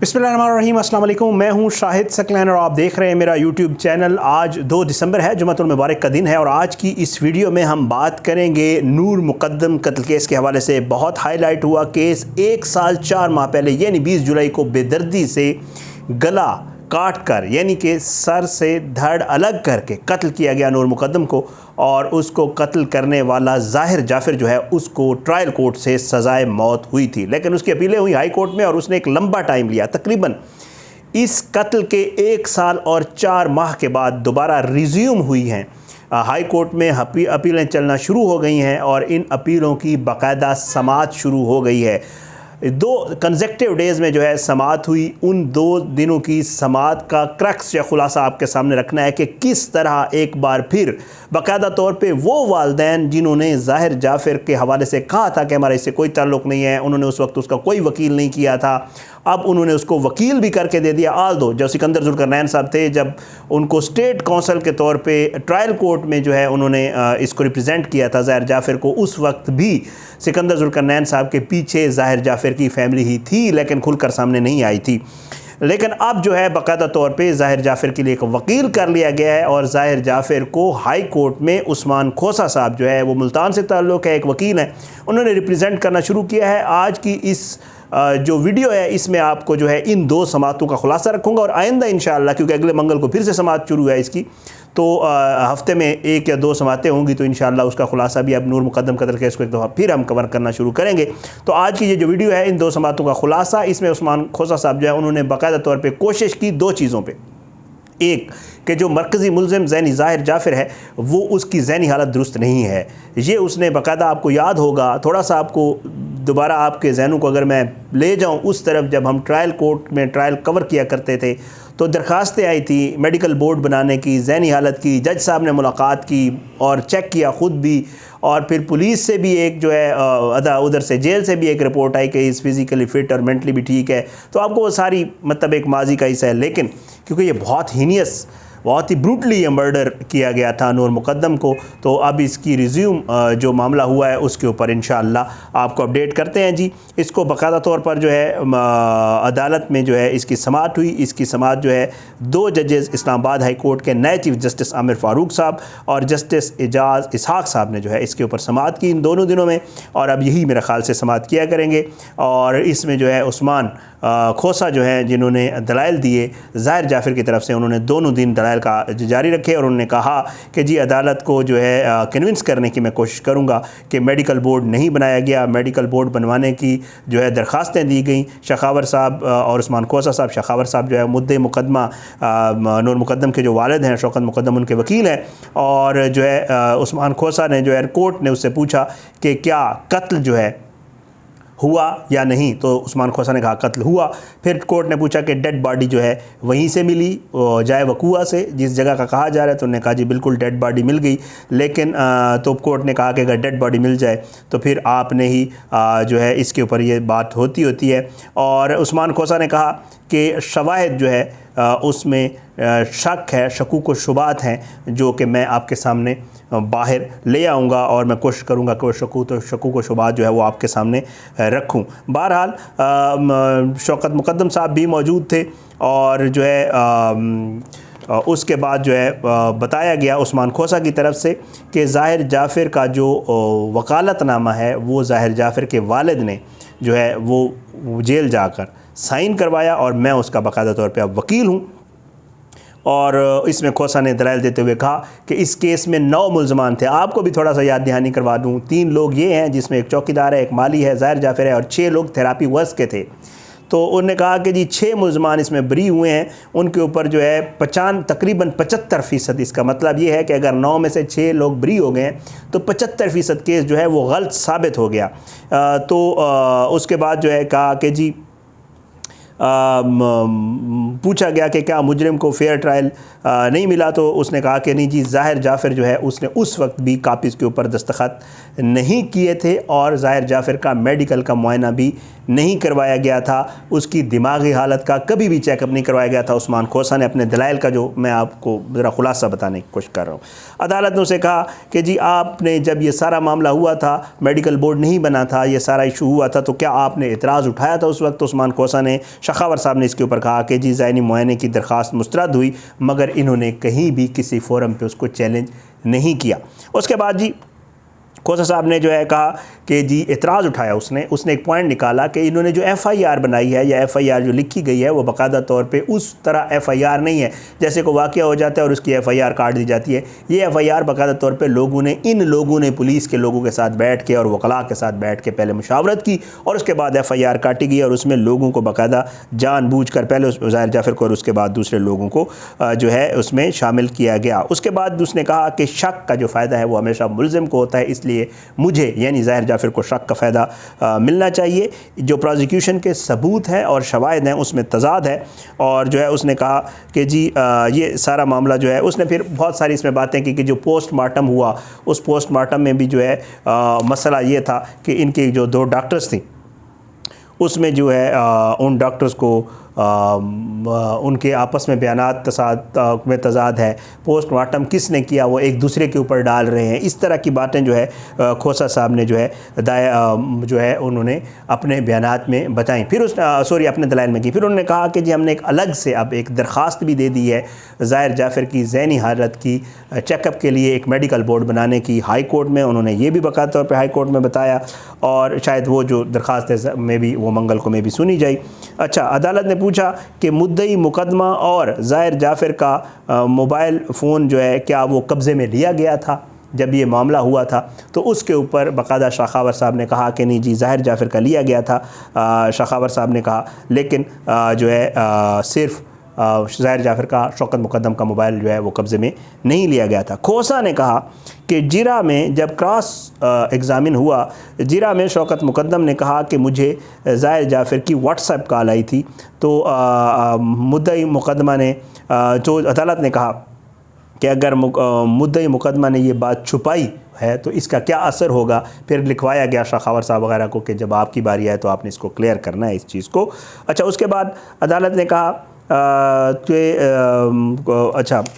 बिस्मिल्लाहिर्रहमानिर्रहीम, अस्सलाम वालेकुम। मैं हूं शाहिद सकलैन और आप देख रहे हैं मेरा यूट्यूब चैनल। आज 2 दिसंबर है, जुमातुल मुबारक का दिन है और आज की इस वीडियो में हम बात करेंगे नूर मुक़द्दम कत्ल केस के हवाले से। बहुत हाईलाइट हुआ केस। 1 साल 4 माह पहले यानी 20 जुलाई को बेदर्दी से गला काट कर यानी कि सर से धड़ अलग करके कत्ल किया गया नूर मुक़द्दम को, और उसको कत्ल करने वाला ज़ाहिर जाफ़िर जो है उसको ट्रायल कोर्ट से सज़ाए मौत हुई थी, लेकिन उसकी अपीलें हुई हाई कोर्ट में और उसने एक लंबा टाइम लिया। तकरीबन इस कत्ल के 1 साल और 4 माह के बाद दोबारा रिज्यूम हुई हैं। हाई कोर्ट में अपीलें चलना शुरू हो गई हैं और इन अपीलों की बाकायदा समाअत शुरू हो गई है। 2 कंसेक्टिव डेज़ में जो है समाअत हुई। उन 2 दिनों की समाअत का क्रक्स या खुलासा आपके सामने रखना है कि किस तरह एक बार फिर बाकायदा तौर पे वो वालिदैन जिन्होंने ज़ाहिर जाफ़िर के हवाले से कहा था कि हमारा इससे कोई ताल्लुक़ नहीं है, उन्होंने उस वक्त उसका कोई वकील नहीं किया था, अब उन्होंने उसको वकील भी करके दे दिया। आल दो जब सिकंदर जुल्करनैन साहब थे, जब उनको स्टेट काउंसिल के तौर पे ट्रायल कोर्ट में जो है उन्होंने इसको रिप्रेजेंट किया था ज़ाहिर जाफ़िर को, उस वक्त भी सिकंदर जुल्करनैन साहब के पीछे ज़ाहिर जाफ़िर की फैमिली ही थी, लेकिन खुलकर सामने नहीं आई थी। लेकिन अब जो है बाकायदा तौर पे ज़ाहिर जाफ़िर के लिए एक वकील कर लिया गया है और ज़ाहिर जाफ़िर को हाई कोर्ट में उस्मान खोसा साहब जो है वो मुल्तान से ताल्लुक़ है, एक वकील हैं, उन्होंने रिप्रेजेंट करना शुरू किया है। आज की इस जो वीडियो है इसमें आपको जो है इन 2 समाअतों का खुलासा रखूँगा और आइंदा इंशाअल्लाह, क्योंकि अगले मंगल को फिर से समाअत शुरू है इसकी, तो हफ्ते में 1 या 2 समाअतें होंगी, तो इंशाअल्लाह उसका खुलासा भी अब नूर मुक़द्दम कत्ल केस को एक दफ़ा फिर हम कवर करना शुरू करेंगे। तो आज की ये जो वीडियो है इन 2 समाअतों का खुलासा, इसमें उस्मान खोसा साहब जो है उन्होंने बाकायदा तौर पर कोशिश की 2 चीज़ों पर। एक कि जो मरकज़ी मुल्ज़िम ज़ैनी ज़ाहिर जाफ़िर है वो उसकी ज़हनी हालत दुरुस्त नहीं है। ये उसने बाकायदा, आपको याद होगा, थोड़ा सा आपको दोबारा आपके जहनों को अगर मैं ले जाऊं उस तरफ, जब हम ट्रायल कोर्ट में ट्रायल कवर किया करते थे तो दरख्वास्तें आई थी मेडिकल बोर्ड बनाने की, ज़हनी हालत की। जज साहब ने मुलाकात की और चेक किया ख़ुद भी, और फिर पुलिस से भी एक जो है उधर से जेल से भी एक रिपोर्ट आई कि इस फिज़िकली फ़िट और मेंटली भी ठीक है। तो आपको वो सारी मतलब एक माजी का हिस्सा है, लेकिन क्योंकि ये बहुत हीनियस, बहुत ही ब्रूटली मर्डर किया गया था नूर मुक़द्दम को, तो अब इसकी रिज्यूम जो मामला हुआ है उसके ऊपर इंशाअल्लाह आपको अपडेट करते हैं जी। इसको बाकायदा तौर पर जो है अदालत में जो है इसकी समाअत हुई। इसकी समाअत जो है 2 जजेस इस्लामाबाद हाई कोर्ट के नए चीफ जस्टिस आमिर फ़ारूक साहब और जस्टिस एजाज़ इसहाक़ साहब ने जो है इसके ऊपर समाअत की इन दोनों दिनों में, और अब यही मेरे ख़्याल से समाअत किया करेंगे। और इसमें जो है उस्मान खोसा जो है जिन्होंने दलाइल दिए ज़ाहिर जाफ़िर की तरफ से, उन्होंने दोनों दिन दलाइल का जारी रखे और उन्होंने कहा कि जी अदालत को जो है कन्विंस करने की मैं कोशिश करूंगा कि मेडिकल बोर्ड नहीं बनाया गया। मेडिकल बोर्ड बनवाने की जो है दरख्वास्तें दी गई। शखावर साहब और उस्मान खोसा साहब, शखावर साहब जो है मुद्दे मुकदमा नूर मुक़द्दम के जो वालिद हैं शौकत मुक़द्दम उनके वकील हैं, और जो है उस्मान खोसा ने जो है कोर्ट ने उससे पूछा कि क्या कत्ल जो है हुआ या नहीं, तो उस्मान खोसा ने कहा कत्ल हुआ। फिर कोर्ट ने पूछा कि डेड बॉडी जो है वहीं से मिली जाए वकूआ से जिस जगह का कहा जा रहा है, तो उन्होंने कहा जी बिल्कुल डेड बॉडी मिल गई। लेकिन तो कोर्ट ने कहा कि अगर डेड बॉडी मिल जाए तो फिर आपने ही जो है इसके ऊपर ये बात होती है। और उस्मान खोसा ने कहा कि शवाहिद जो है उसमें शक है, शकूक व शुबात हैं जो कि मैं आपके सामने बाहर ले आऊँगा और मैं कोशिश करूँगा कि वो शकूक व शुबात जो है वो आपके सामने रखूँ। बहरहाल शौकत मुक़द्दम साहब भी मौजूद थे और जो है उसके बाद जो है बताया गया उस्मान खोसा की तरफ से कि ज़ाहिर जाफ़िर का जो वकालतनामा है वो ज़ाहिर जाफ़िर के वालिद ने जो है वो जेल जाकर साइन करवाया और मैं उसका बाकायदा तौर पे अब वकील हूँ। और इसमें खोसा ने दलाइल देते हुए कहा कि इस केस में 9 मुल्ज़मान थे। आपको भी थोड़ा सा याद दहानी करवा दूँ। 3 लोग ये हैं जिसमें एक चौकीदार है, एक माली है, ज़ाहिर जाफ़िर है, और 6 लोग थेरापी वर्स के थे। तो उन्होंने कहा कि जी 6 मुल्ज़मान इसमें बरी हुए हैं, उनके ऊपर जो है तकरीबन 75%, इसका मतलब ये है कि अगर 9 में से 6 लोग बरी हो गए हैं तो 75% केस जो है वो गलत साबित हो गया। तो उसके बाद जो है कहा कि जी पूछा गया कि क्या मुजरिम को फेयर ट्रायल नहीं मिला, तो उसने कहा कि नहीं जी ज़ाहिर जाफ़िर जो है उसने उस वक्त भी कापिज़ के ऊपर दस्तखत नहीं किए थे और ज़ाहिर जाफ़िर का मेडिकल का मुआयना भी नहीं करवाया गया था, उसकी दिमागी हालत का कभी भी चेकअप नहीं करवाया गया था। उस्मान खोसा ने अपने दलाइल का जो मैं आपको ज़रा खुलासा बताने की कोशिश कर रहा हूँ। अदालत ने उसे कहा कि जी आपने जब ये सारा मामला हुआ था, मेडिकल बोर्ड नहीं बना था, ये सारा इशू हुआ था, तो क्या आपने एतराज़ उठाया था उस वक्त? तो उस्मान खोसा ने, शखावत साहब ने इसके ऊपर कहा कि जी ज़हनी मुआयने की दरख्वास्त मुस्तरद हुई, मगर इन्होंने कहीं भी किसी फोरम पर उसको चैलेंज नहीं किया। उसके बाद जी खोसा साहब ने जो है कहा कि जी एतराज़ उठाया उसने एक पॉइंट निकाला कि इन्होंने जो FIR बनाई है या FIR जो लिखी गई है वो बाकायदा तौर पे उस तरह FIR नहीं है जैसे को वाक़या हो जाता है और उसकी FIR काट दी जाती है। ये FIR बाकायदा तौर पे इन लोगों ने पुलिस के लोगों के साथ बैठ के और वकला के साथ बैठ के पहले मुशावरत की और उसके बाद FIR काटी गई और उसमें लोगों को बाकायदा जानबूझकर पहले ज़ाहिर जाफ़र को और उसके बाद दूसरे लोगों को जो है उसमें शामिल किया गया। उसके बाद उसने कहा कि शक का जो फ़ायदा है वो हमेशा मुल्ज़िम को होता है, इसलिए मुझे यानी ज़ाहिर जाफ़र को शक का फ़ायदा मिलना चाहिए। जो प्रोसिक्यूशन के सबूत हैं और शवाहिद हैं उसमें तज़ाद है। और जो है उसने कहा कि जी ये सारा मामला जो है, उसने फिर बहुत सारी इसमें बातें की कि जो पोस्टमार्टम हुआ उस पोस्टमार्टम में भी जो है मसला ये था कि इनके जो 2 डॉक्टर्स थी उसमें जो है उन डॉक्टर्स को उनके आपस में बयानात में तज़ाद है। पोस्टमार्टम किसने किया वो एक दूसरे के ऊपर डाल रहे हैं। इस तरह की बातें जो है खोसा साहब ने जो है उन्होंने अपने बयानात में बताई। फिर अपने दलाइल में की। फिर उन्होंने कहा कि जी हमने एक अलग से अब एक दरख्वास्त भी दे दी है ज़ाहिर जाफ़र की ज़हनी हालत की चेकअप के लिए एक मेडिकल बोर्ड बनाने की हाई कोर्ट में। उन्होंने ये भी बाकायदा तौर पर हाई कोर्ट में बताया और शायद वो जो दरख्वास्त है में भी वो मंगल को में भी सुनी जाए। अच्छा, अदालत ने पूछा कि मुद्दई मुकदमा और ज़ाहिर जाफ़र का मोबाइल फ़ोन जो है क्या वो कब्ज़े में लिया गया था जब ये मामला हुआ था? तो उसके ऊपर बाकायदा शखावत साहब ने कहा कि नहीं जी ज़ाहिर जाफ़र का लिया गया था। शखावत साहब ने कहा लेकिन जो है सिर्फ़ ज़ाहिर जाफ़र का शौकत मुक़द्दम का मोबाइल जो है वो कब्ज़े में नहीं लिया गया था। खोसा ने कहा कि जिरा में जब क्रॉस एग्ज़ामिन हुआ, जिरा में शौकत मुक़द्दम ने कहा कि मुझे ज़ाहिर जाफ़र की व्हाट्सएप कॉल आई थी। तो मुद्दई मुक़द्दमा ने जो अदालत ने कहा कि अगर मुद्दई मुक़द्दमा ने ये बात छुपाई है तो इसका क्या असर होगा। फिर लिखवाया गया शखावत साहब वगैरह को कि जब आपकी बारी आए तो आपने इसको क्लियर करना है इस चीज़ को। अच्छा, उसके बाद अदालत ने कहा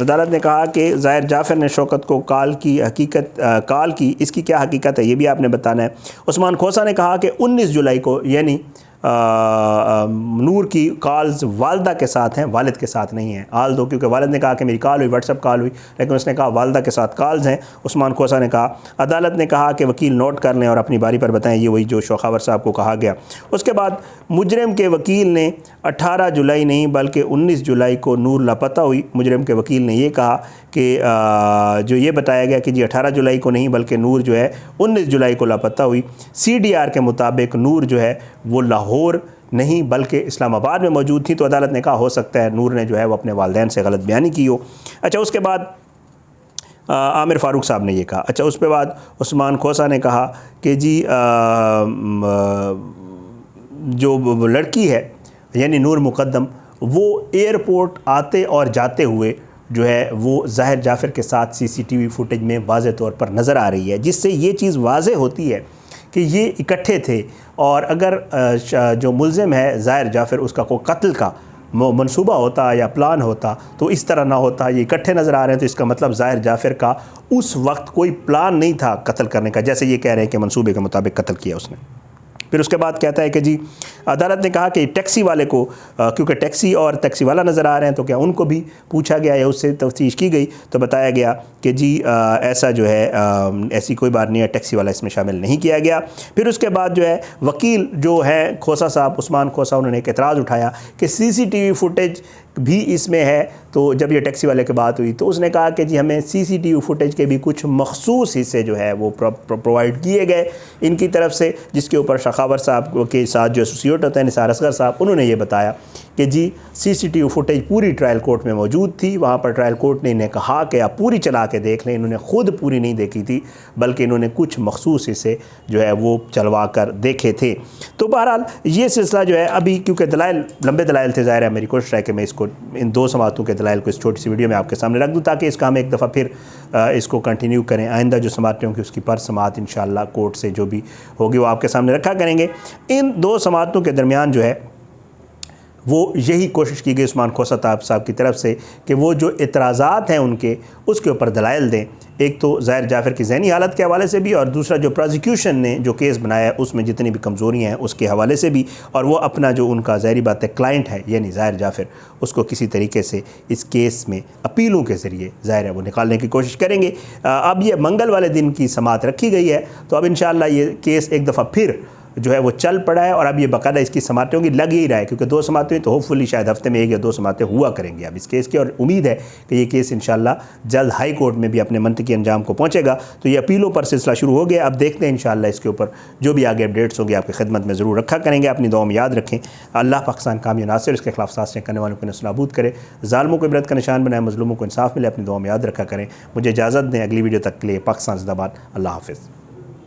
अदालत ने कहा कि ज़ाहिर जाफ़र ने शौकत को कॉल की, इसकी क्या हकीकत है ये भी आपने बताना है। उस्मान खोसा ने कहा कि 19 जुलाई को यानी नूर की कॉल्स वालदा के साथ हैं, वालिद के साथ नहीं है। आल दो क्योंकि वालिद ने कहा कि मेरी कॉल हुई, व्हाट्सएप कॉल हुई, लेकिन उसने कहा वालदा के साथ कॉल्स हैं। उस्मान खोसा ने कहा। अदालत ने कहा कि वकील नोट कर लें और अपनी बारी पर बताएं। ये वही जो शखावत साहब को कहा गया। उसके बाद मुजरिम के वकील ने 18 जुलाई नहीं बल्कि 19 जुलाई को नूर लापता हुई। मुजरिम के वकील ने ये कहा कि जो ये बताया गया कि जी 18 जुलाई को नहीं बल्कि नूर जो है 19 जुलाई को लापता हुई। CDR के मुताबिक नूर जो है वो लाहौर नहीं बल्कि इस्लामाबाद में मौजूद थी। तो अदालत ने कहा हो सकता है नूर ने जो है वो अपने वालिदैन से गलत बयानी की हो। अच्छा, उसके बाद आमिर फ़ारूक साहब ने ये कहा। अच्छा, उसके बाद उस्मान खोसा ने कहा कि जी जो लड़की है यानी नूर मुक़द्दम वो एयरपोर्ट आते और जाते हुए जो है वो ज़ाहिर जाफ़र के साथ CCTV फुटेज में वाज़े तौर पर नज़र आ रही है, जिससे ये चीज़ वाज़े होती है कि ये इकट्ठे थे। और अगर जो मुल्ज़िम है ज़ाहिर जाफ़र उसका कोई कत्ल का मंसूबा होता या प्लान होता तो इस तरह ना होता। ये इकट्ठे नज़र आ रहे हैं तो इसका मतलब ज़ाहिर जाफ़र का उस वक्त कोई प्लान नहीं था कत्ल करने का, जैसे ये कह रहे हैं कि मंसूबे के मुताबिक कत्ल किया उसने। फिर उसके बाद कहता है कि जी अदालत ने कहा कि टैक्सी वाले को क्योंकि टैक्सी और टैक्सी वाला नज़र आ रहे हैं तो क्या उनको भी पूछा गया या उससे तफ्तीश की गई। तो बताया गया कि जी ऐसा जो है ऐसी कोई बात नहीं है, टैक्सी वाला इसमें शामिल नहीं किया गया। फिर उसके बाद जो है वकील जो है खोसा साहब, उस्मान खोसा, उन्होंने एक एतराज़ उठाया कि CCTV फुटेज भी इसमें है। तो जब ये टैक्सी वाले की बात हुई तो उसने कहा कि जी हमें CCTV फुटेज के भी कुछ मखसूस हिस्से जो है वो प्रोवाइड किए गए इनकी तरफ से, जिसके ऊपर शखावत साहब के साथ जो एसोसिएट होता है निसार असगर साहब, उन्होंने ये बताया कि जी CCTV फुटेज पूरी ट्रायल कोर्ट में मौजूद थी। वहाँ पर ट्रायल कोर्ट ने इन्हें कहा कि आप पूरी चला के देख लें। इन्होंने ख़ुद पूरी नहीं देखी थी बल्कि इन्होंने कुछ मखसूस हिस्से जो है वो चलवा कर देखे थे। तो बहरहाल ये सिलसिला जो है अभी क्योंकि दलाइल लंबे दलाइल थे, ज़ाहिर है मेरी कोशिश है कि मैं इसको इन 2 समातों के दलाइल को इस छोटी सी वीडियो में आपके सामने रख दूँ ताकि इसका हम एक दफ़ा फिर इसको कंटिन्यू करें। आइंदा जो समातें होंगी उसकी पर समात इंशाअल्लाह कोर्ट से जो भी होगी वो आपके सामने रखा करेंगे। करेंगे। इन दो समातों के दरमियान जो है वो यही कोशिश की गई उस्मान खोसा साहब की तरफ से कि वो जो इतराज़ात हैं उनके उसके ऊपर दलाइल दें। एक तो ज़ाहिर जाफ़र की ज़हनी हालत के हवाले से भी, और दूसरा जो प्रोसिक्यूशन ने जो केस बनाया है उसमें जितनी भी कमज़ोरियाँ हैं उसके हवाले से भी, और वो अपना जो उनका ज़ाहिरी बात है क्लाइंट है यानी ज़ाहिर जाफ़र, उसको किसी तरीके से इस केस में अपीलों के ज़रिए ज़ाहिर है वो निकालने की कोशिश करेंगे। अब ये मंगल वाले दिन की समात रखी गई है, तो अब इंशाअल्लाह ये केस एक दफ़ा फिर जो है वो चल पड़ा है, और अब ये बाकायदा इसकी समातें होंगी, लग ही रहा है क्योंकि 2 समातें तो होपफुली शायद हफ्ते में 1 या 2 समातें हुआ करेंगे अब इस केस की, और उम्मीद है कि ये केस इंशाअल्लाह जल्द हाई कोर्ट में भी अपने मंतकी अंजाम को पहुँचेगा। तो ये अपीलों पर सिलसिला शुरू हो गया। अब देखते हैं इंशाअल्लाह इसके ऊपर जो भी आगे अपडेट्स होंगे आपकी खिदमत में ज़रूर रखा करेंगे। अपनी दुआ में याद रखें। अल्लाह पाकिस्तान कामी नासिर इसके खिलाफ साजिशें करने वालों को नस्ल-ए-नाबूद करे, ज़ालिमों को इबरत का निशान बनाए, मज़लूमों को इंसाफ मिले। अपनी दुआ में याद रखा करें। मुझे इजाज़त दें। अगली वीडियो तक के लिए पाकिस्तान ज़िंदाबाद। अल्लाह हाफ़िज़।